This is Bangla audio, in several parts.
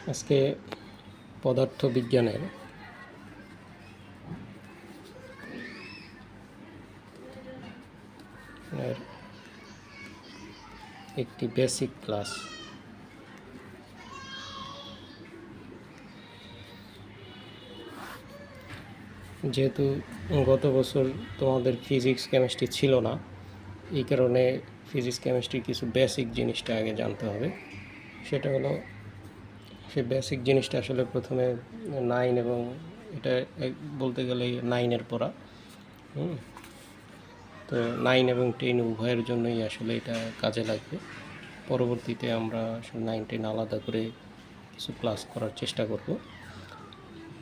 আজকে পদার্থবিজ্ঞানের একটি বেসিক ক্লাস। যেহেতু গত বছর তোমাদের ফিজিক্স কেমিস্ট্রি ছিল না, এই কারণে ফিজিক্স কেমিস্ট্রির কিছু বেসিক জিনিসটা আগে জানতে হবে। সেটা হলো, সেই বেসিক জিনিসটা আসলে প্রথমে 9 এবং এটা বলতে গেলে 9-এর পড়া। তো 9 এবং 10 উভয়ের জন্যই আসলে এটা কাজে লাগবে। পরবর্তীতে আমরা 9-10 আলাদা করে কিছু ক্লাস করার চেষ্টা করব।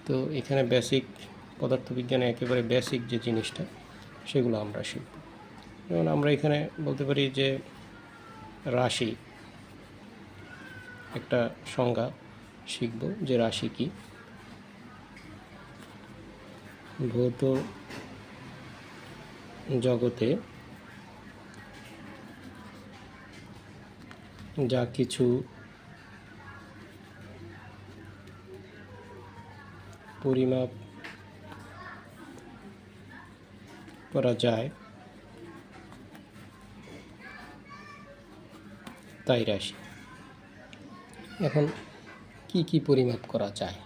তো এখানে বেসিক পদার্থবিজ্ঞানে একেবারে বেসিক যে জিনিসটা সেগুলো আমরা শিখব। যেমন আমরা এখানে বলতে পারি যে রাশি একটা সংজ্ঞা শিখব, যে রাশি কি। ভৌত জগতে যা কিছু পরিমাপ করা যায় তাই রাশি। এখন কি কি পরিমাপ করা যায়?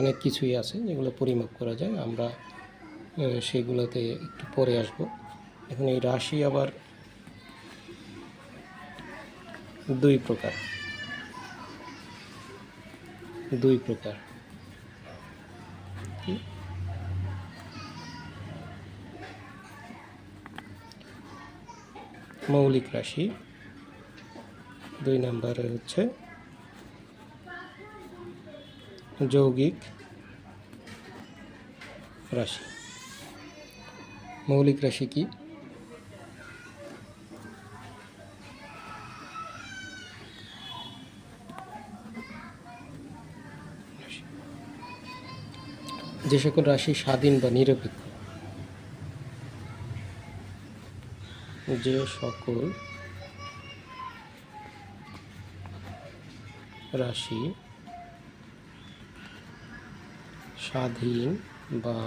অনেক কিছুই আছে যেগুলো পরিমাপ করা যায়, আমরা সেগুলোতে একটু পরে আসব। এখন এই রাশি আবার দুই প্রকার। মৌলিক রাশি, 2 নম্বরে হচ্ছে যৌগিক রাশি। মৌলিক রাশি কি? যে সকল রাশি স্বাধীন বা নিরপেক্ষ, যে সকল রাশি স্বাধীন বা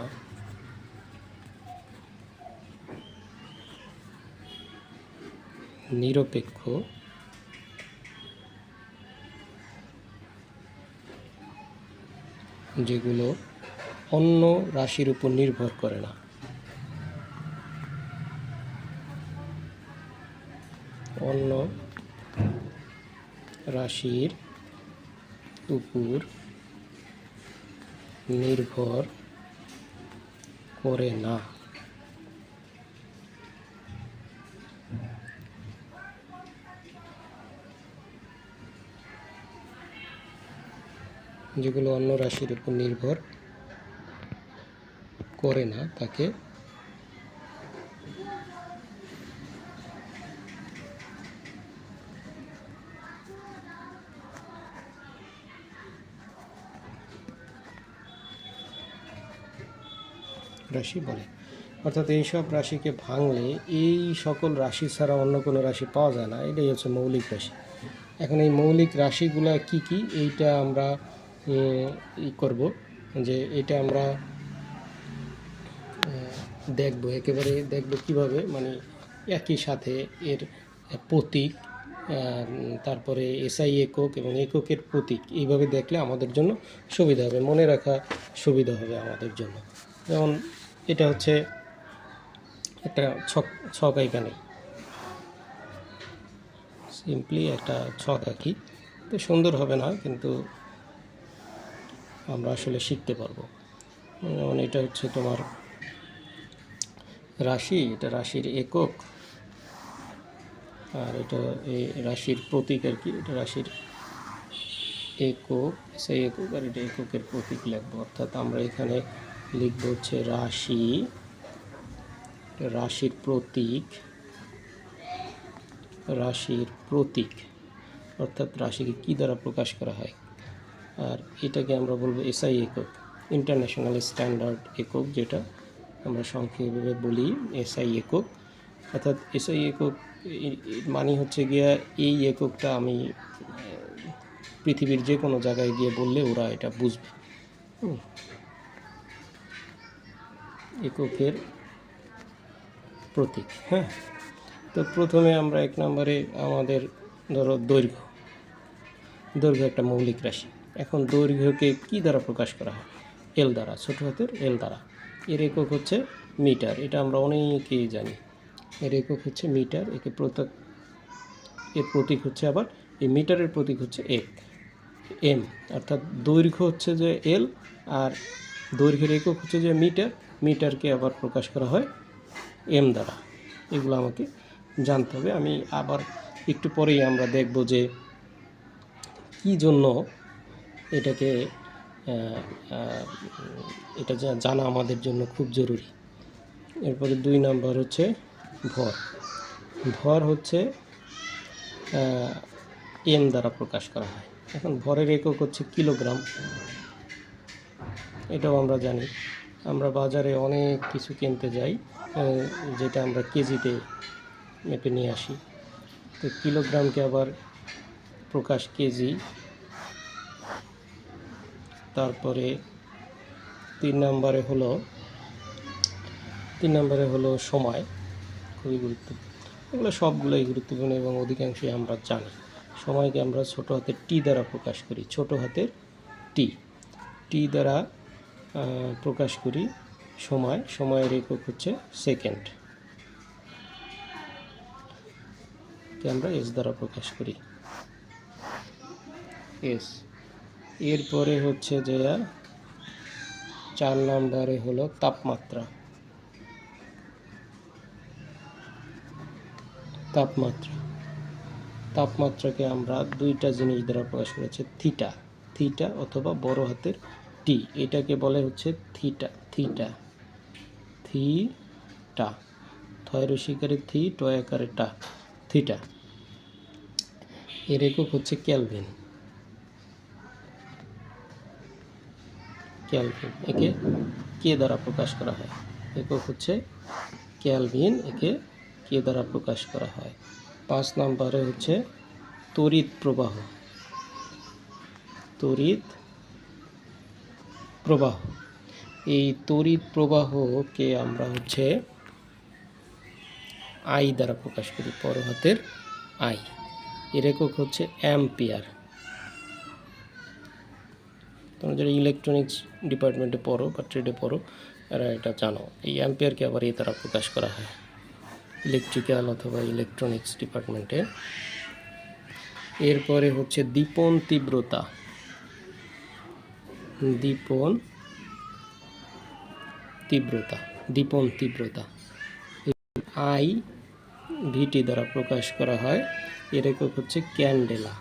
নিরপেক্ষ, যেগুলো অন্য রাশির উপর নির্ভর করে না, অন্য রাশির উপর নির্ভর করে না, যেগুলো অন্য রাশির উপর নির্ভর করে না তাকে রাশি বলে। অর্থাৎ এইসব রাশিকে ভাঙলে এই সকল রাশি ছাড়া অন্য কোনো রাশি পাওয়া যায় না, এটাই হচ্ছে মৌলিক রাশি। এখন এই মৌলিক রাশিগুলো কি কি, এইটা আমরা করব, যে এটা আমরা একেবারে দেখব কিভাবে, মানে একই সাথে এর প্রতীক, তারপরে এসআই একক এবং এককের প্রতীক, এইভাবে দেখলে আমাদের জন্য সুবিধা হবে, মনে রাখা সুবিধা হবে আমাদের জন্য। যেমন এটা হচ্ছে একটা ছক এখানে সিম্পলি একটা ছক আঁকি, তো সুন্দর হবে না, কিন্তু আমরা আসলে শিখতে পারবো। যেমন এটা হচ্ছে তোমার রাশি, এটা রাশির একক, আর এটা এই রাশির প্রতীক আর কি, এটা রাশির একক, সেই একক, আর এটা এককের প্রতীক লিখবো। অর্থাৎ আমরা এখানে লিখব হচ্ছে রাশি, রাশির প্রতীক, অর্থাৎ রাশিকে কী দ্বারা প্রকাশ করা হয়। আর এটাকে আমরা বলবো এসআই একক, ইন্টারন্যাশনাল স্ট্যান্ডার্ড একক, যেটা আমরা সংক্ষেপে বলি এসআই একক। অর্থাৎ এসআই একক মানে হচ্ছে গিয়া এই এককটা আমি পৃথিবীর যে কোনো জায়গায় গিয়ে বললে ওরা এটা বুঝবে। এককের প্রতীক। হ্যাঁ, তো প্রথমে আমরা 1 নম্বরে আমাদের ধরো দৈর্ঘ্য একটা মৌলিক রাশি। এখন দৈর্ঘ্যকে কি দ্বারা প্রকাশ করা হয়? এল দ্বারা, ছোট হাতের এল দ্বারা। এর একক হচ্ছে মিটার, এটা আমরা অনেকেই জানি। এর একক হচ্ছে মিটার, এর প্রতীক হচ্ছে আবার এই মিটারের প্রতীক হচ্ছে এম, অর্থাৎ দৈর্ঘ্য হচ্ছে যে এল আর দৈর্ঘ্যের একক হচ্ছে যে মিটারকে আবার প্রকাশ করা হয় এম দ্বারা। এগুলো আমাকে জানতে হবে। আমি আবার একটু পরেই আমরা দেখব যে কি জন্য এটাকে এটা জানা আমাদের জন্য খুব জরুরি। এরপরে 2 নাম্বার হচ্ছে ভর হচ্ছে এম দ্বারা প্রকাশ করা হয়। এখন ভরের একক হচ্ছে কিলোগ্রাম, এটাও আমরা জানি। আমরা বাজারে অনেক কিছু কিনতে যাই যেটা আমরা কেজিতে মেপে নিয়ে আসি। তো কিলোগ্রামকে আবার প্রকাশ কেজি। তারপরে 3 নম্বরে হলো সময়, খুবই গুরুত্বপূর্ণ। এগুলো সবগুলোই গুরুত্বপূর্ণ এবং অধিকাংশই আমরা জানি। সময়কে আমরা ছোট হাতের টি দ্বারা প্রকাশ করি, ছোট হাতের টি দ্বারা প্রকাশ করি সময়ের একক হচ্ছে সেকেন্ড, কে আমরা এস দ্বারা প্রকাশ করি, এস। এরপরে হচ্ছে যে 4 নম্বরে হলো তাপমাত্রাকে আমরা 2টা জিনিস দ্বারা প্রকাশ করেছি, থিটা অথবা বড় হাতের টি, এটাকে বলে হচ্ছে থিটা, থয় রসিকারে থি, টয়াকারে টা, থিটা। এর একক হচ্ছে ক্যালভিন, একে কে দ্বারা প্রকাশ করা হয়, একক হচ্ছে ক্যালভিন, একে কে দ্বারা প্রকাশ করা হয়। 5 নম্বরে হচ্ছে তড়িৎ প্রবাহ। এই তড়িৎ প্রবাহকে আমরা হচ্ছে আই দ্বারা প্রকাশ করি, বড় হাতের আই। এর একক হচ্ছে অ্যাম্পিয়ার। তোমরা যারা ইলেকট্রনিক্স ডিপার্টমেন্টে পড়ো বা ট্রেডে পড়ো এরা এটা জানো। এই অ্যাম্পিয়ারকে আবার এ দ্বারা প্রকাশ করা হয় ইলেকট্রিক্যাল অথবা ইলেকট্রনিক্স ডিপার্টমেন্টে। এরপরে হচ্ছে দীপন তীব্রতা আই ভিটি দ্বারা প্রকাশ করা হয়। এর একক হচ্ছে ক্যান্ডেলা।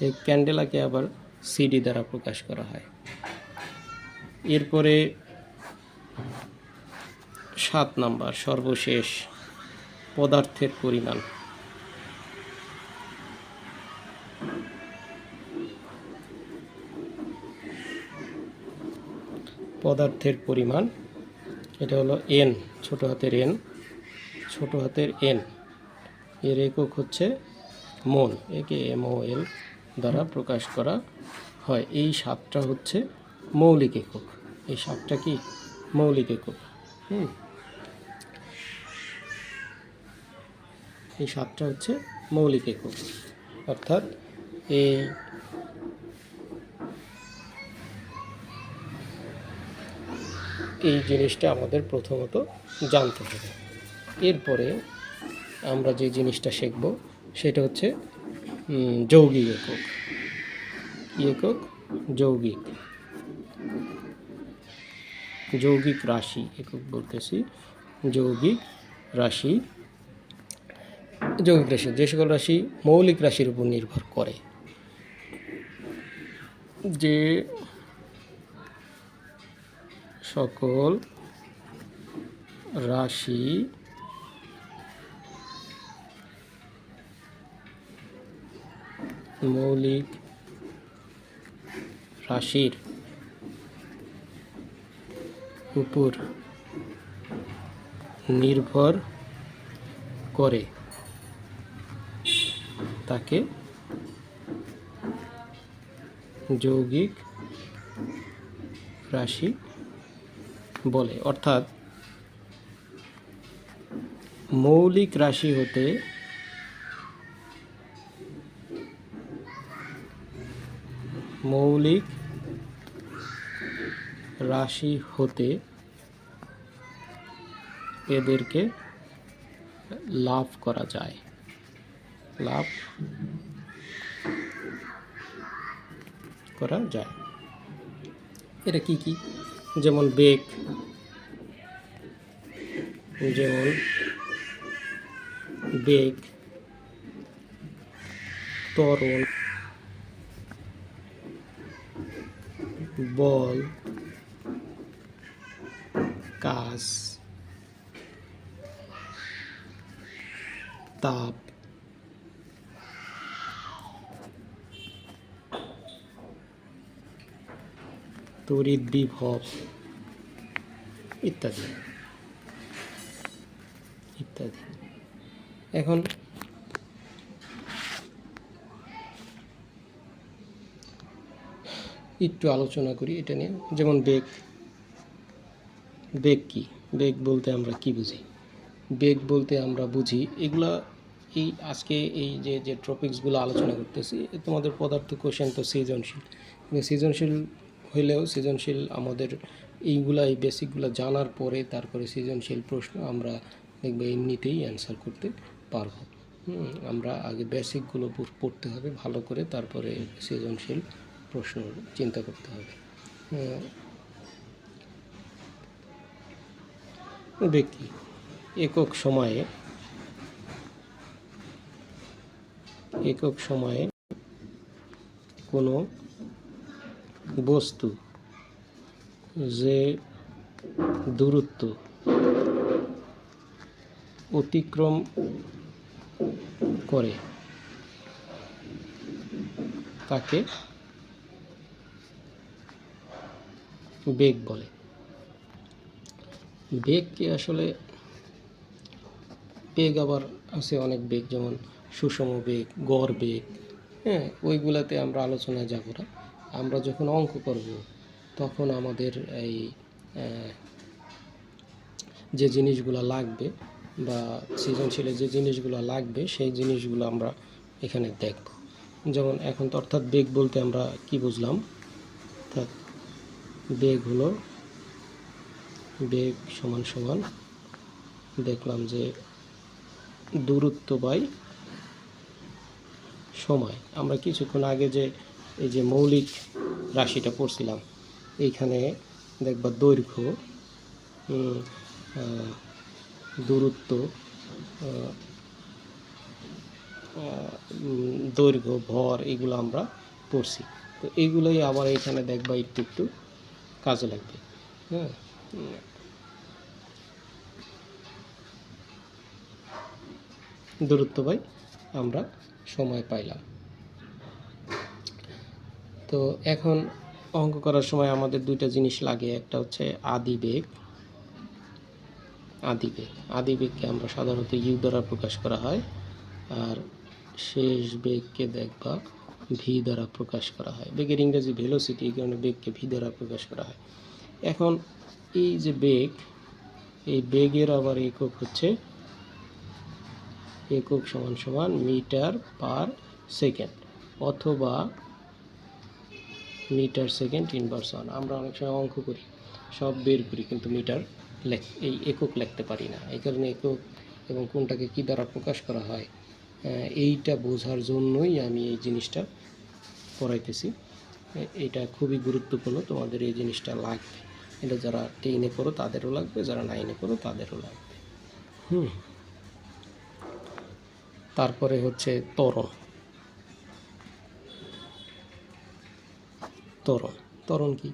এই ক্যান্ডেলাকে আবার সিডি দ্বারা প্রকাশ করা হয়। এরপরে 7 নাম্বার সর্বশেষ পদার্থের পরিমাণ। এটা হলো এন, ছোট হাতের এন। এর একক হচ্ছে মোল, একে MOL দ্বারা প্রকাশ করা হয়। এই 7টা হচ্ছে মৌলিক একক। এই 7টা কি মৌলিক একক? এই 7টা হচ্ছে মৌলিক একক, অর্থাৎ এই জিনিসটা আমাদের প্রথমত জানতে হবে। এরপরে আমরা যে জিনিসটা শিখব সেটা হচ্ছে যৌগিক একক। যৌগিক রাশি একক বলতেছি। যৌগিক রাশি যে সকল রাশি মৌলিক রাশির উপর নির্ভর করে, যে সকল রাশি মৌলিক রাশির উপর নির্ভর করে তাকে যৌগিক রাশি বলে। অর্থাৎ মৌলিক রাশি হতে এদেরকে লাভ করা যায়। এটা কি কি? যেমন বেগ, ত্বরণ, বল, কাজ, তাপ, তড়িৎ বিভব ইত্যাদি। এখন একটু আলোচনা করি এটা নিয়ে। যেমন বেগ কি? বেগ বলতে আমরা কি বুঝি? বেগ বলতে আমরা বুঝি এগুলা আজকে এই যে টপিকসগুলো আলোচনা করতেছি, তোমাদের পদার্থ কোশ্চেন তো সৃজনশীল হইলেও আমাদের এই বেসিকগুলো জানার পরে তারপরে সৃজনশীল প্রশ্ন আমরা দেখবে এমনিতেই অ্যান্সার করতে পারবো। আমরা আগে বেসিকগুলো পড়তে হবে ভালো করে, তারপরে সৃজনশীল প্রশ্ন চিন্তা করতে হবে। ব্যক্তি একক সময়ে কোনো বস্তু যে দূরত্ব অতিক্রম করে তাকে বেগ বলে। বেগকে আসলে বেগ আবার আছে অনেক বেগ, যেমন সুষম বেগ, গড় বেগ, ওইগুলাতে আমরা আলোচনায় যাব না। আমরা যখন অঙ্ক করব তখন আমাদের এই যে জিনিসগুলো লাগবে বা সৃজনশীলে যে জিনিসগুলো লাগবে সেই জিনিসগুলো আমরা এখানে দেখব। যেমন এখন তো অর্থাৎ বেগ বলতে আমরা কি বুঝলাম? অর্থাৎ বেগ হলো সমান দেখলাম যে দূরত্ব বাই সময়। আমরা কিছুক্ষণ আগে এই যে মৌলিক রাশিটা পড়ছিলাম, এইখানে দেখবা দৈর্ঘ্য, দূরত্ব, ভর, এগুলো আমরা পড়ছি। তো এইগুলোই আবার এখানে দেখবা একটু কাজে লাগবে। দূরত্ব বাই আমরা সময় পাইলাম। তো এখন অঙ্ক করার সময় আমাদের দুইটা জিনিস লাগে। একটা হচ্ছে আদিবেগ। আদিবেগকে আমরা সাধারণত ইউ দ্বারা প্রকাশ করা হয়, আর শেষ বেগকে দেখবা ভি দ্বারা প্রকাশ করা হয়। বেগের ইংরেজি ভেলোসিটি, এই কারণে বেগকে ভি দ্বারা প্রকাশ করা হয়। এখন এই যে বেগ, এই বেগের আবার একক হচ্ছে সমান মিটার পার সেকেন্ড অথবা মিটার সেকেন্ড ইনভার্স 1। আমরা অনেক সময় অঙ্ক করি, সব বের করি, কিন্তু মিটার এই একক লিখতে পারি না। এই কারণে একক এবং কোনটাকে কী দ্বারা প্রকাশ করা হয় এইটা বোঝার জন্যই আমি এই জিনিসটা পড়াইতেছি। এটা খুবই গুরুত্বপূর্ণ, তোমাদের এই জিনিসটা লাগবে। এটা যারা 10-এ পড়ো তাদেরও লাগবে, যারা 9-এ পড়ো তাদেরও লাগবে। তারপরে হচ্ছে ত্বরণ। কি?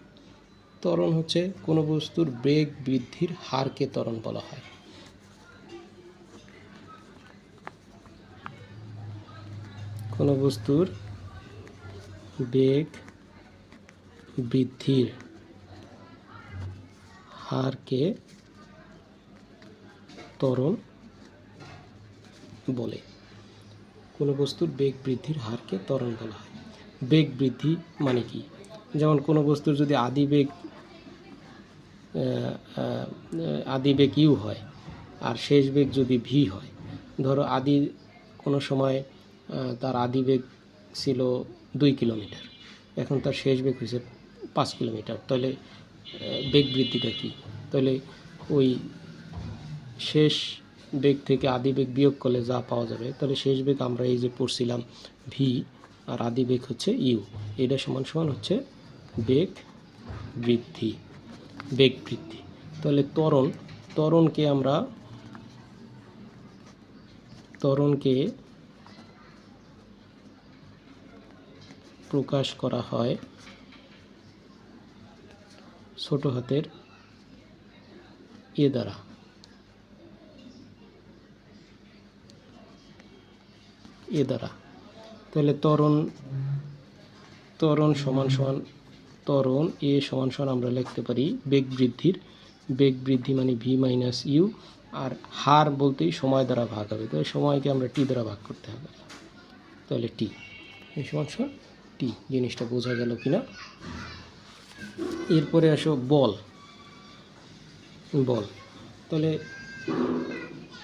ত্বরণ হচ্ছে কোনো বস্তুর বেগ বৃদ্ধির হারকে ত্বরণ বলা হয়। কোনো বস্তুর বেগ বৃদ্ধির হারকে ত্বরণ বলে। কোনো বস্তুর বেগ বৃদ্ধির হারকে ত্বরণ বলা হয়। বেগ বৃদ্ধি মানে কি? যেমন কোনো বস্তুর যদি আদি বেগ ইউ হয় আর শেষ বেগ যদি ভি হয়, ধরো কোনো সময় তার আদি বেগ ছিল 2 কিলোমিটার, এখন তার শেষ বেগ হয়েছে 5 কিলোমিটার, তাহলে বেগ বৃদ্ধিটা কী? তাহলে ওই শেষ বেগ থেকে আদি বেগ বিয়োগ করলে যা পাওয়া যাবে, তাহলে শেষ বেগ আমরা এই যে পড়ছিলাম ভি আর আদি বেগ হচ্ছে ইউ, এটা সমান সমান হচ্ছে বেগ বৃদ্ধি। বেগ বৃদ্ধি। তাহলে ত্বরণকে প্রকাশ করা হয় ছোট হাতের এ দ্বারা। তাহলে ত্বরণ সমান এ সমান আমরা লিখতে পারি বেগ বৃদ্ধি মানে ভি মাইনাস ইউ, আর হার বলতেই সময় দ্বারা ভাগ হবে, তাহলে সময়কে আমরা টি দ্বারা ভাগ করতে হবে, তাহলে টি এই সমান টি। জিনিসটা বোঝা গেল কিনা? এরপরে আসো বল। তাহলে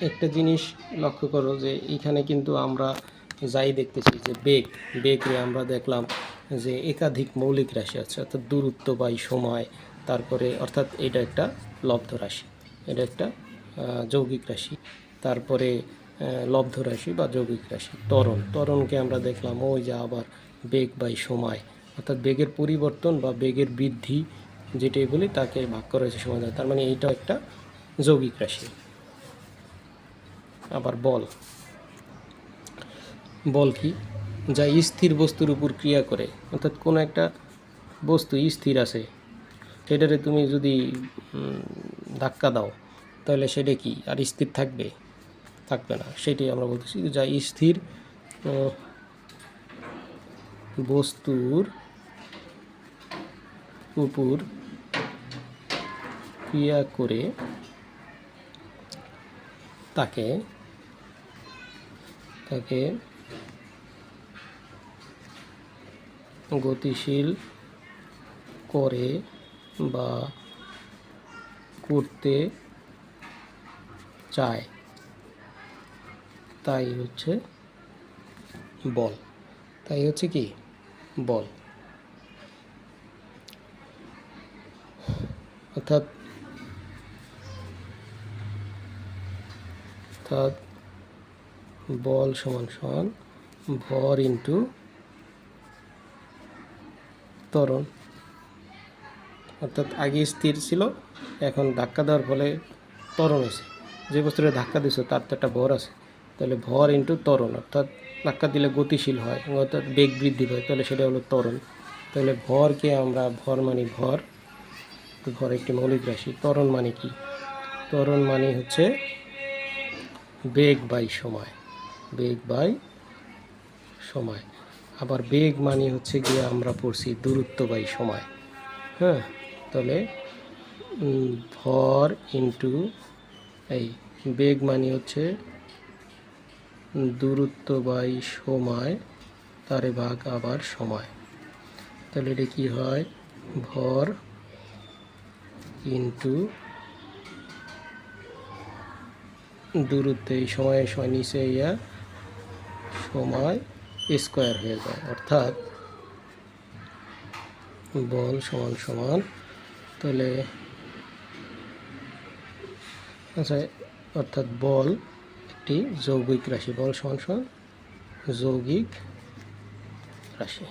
একটা জিনিস লক্ষ্য করো যে এখানে কিন্তু আমরা যাই দেখতেছি যে বেগে আমরা দেখলাম যে একাধিক মৌলিক রাশি আছে, অর্থাৎ দূরত্ব বাই সময়, তারপরে অর্থাৎ এটা একটা লব্ধ রাশি, এটা একটা যৌগিক রাশি, তারপরে লব্ধ রাশি বা যৌগিক রাশি। ত্বরণকে আমরা দেখলাম ওই যে আবার বেগ বাই সময়, অর্থাৎ বেগের পরিবর্তন বা বেগের বৃদ্ধি যেটাই বলি তাকে ভাগ করা হয়েছে সময় দ্বারা, তার মানে এইটা একটা যৌগিক রাশি। আবার বল কি? যা স্থির বস্তুর উপর ক্রিয়া করে, অর্থাৎ কোনো একটা বস্তু স্থির আছে, সেটারে তুমি যদি ধাক্কা দাও তাহলে সেটা কি আর স্থির থাকবে না, সেটাই আমরা বলতেছি যা স্থির বস্তুর উপর ক্রিয়া করে তাকে গতিশীল করে বা করতে চায়, তাই হচ্ছে কি বল। অর্থাৎ বল সমান ভর ইন্টু ত্বরণ। অর্থাৎ আগে স্থির ছিল, এখন ধাক্কা দেওয়ার ফলে ত্বরণ হয়েছে, যে বস্তুটা ধাক্কা দিয়েছে তার তো একটা ভর আছে, তাহলে ভর ইন্টু ত্বরণ, অর্থাৎ ধাক্কা দিলে গতিশীল হয়, অর্থাৎ বেগ বৃদ্ধি পায়, তাহলে সেটা হলো ত্বরণ। তাহলে ভরকে আমরা ভর একটি মৌলিক রাশি। ত্বরণ মানে কি? ত্বরণ মানে হচ্ছে বেগ বাই সময়। আবার বেগ মানে হচ্ছে গিয়ে আমরা পড়ছি দূরত্ব বাই সময়। হ্যাঁ, তাহলে ভর ইন্টু এই বেগ মানে হচ্ছে দূরত্ব বাই সময়, তারে ভাগ আবার সময়, তাহলে এটা কি হয়? ভর ইন্টু দূরত্ব, এই সময় নিচে সময় স্কোয়ার হয়ে যায়, অর্থাৎ বল সমান তাহলে আচ্ছা, অর্থাৎ বল একটি যৌগিক রাশি, বল সমান যৌগিক রাশি।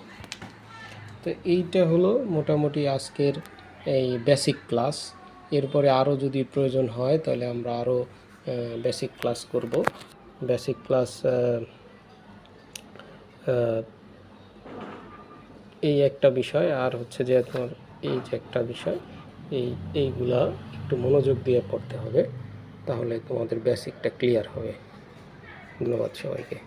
তো এইটা হলো মোটামুটি আজকের এই বেসিক ক্লাস। এরপরে আরও যদি প্রয়োজন হয় তাহলে আমরা আরও বেসিক ক্লাস করব। বেসিক ক্লাস এই একটা বিষয়, আর হচ্ছে যে তোমার এই যে একটা বিষয়, এইগুলা একটু মনোযোগ দিয়ে পড়তে হবে, তাহলে তোমাদের বেসিকটা ক্লিয়ার হবে। ধন্যবাদ সবাইকে।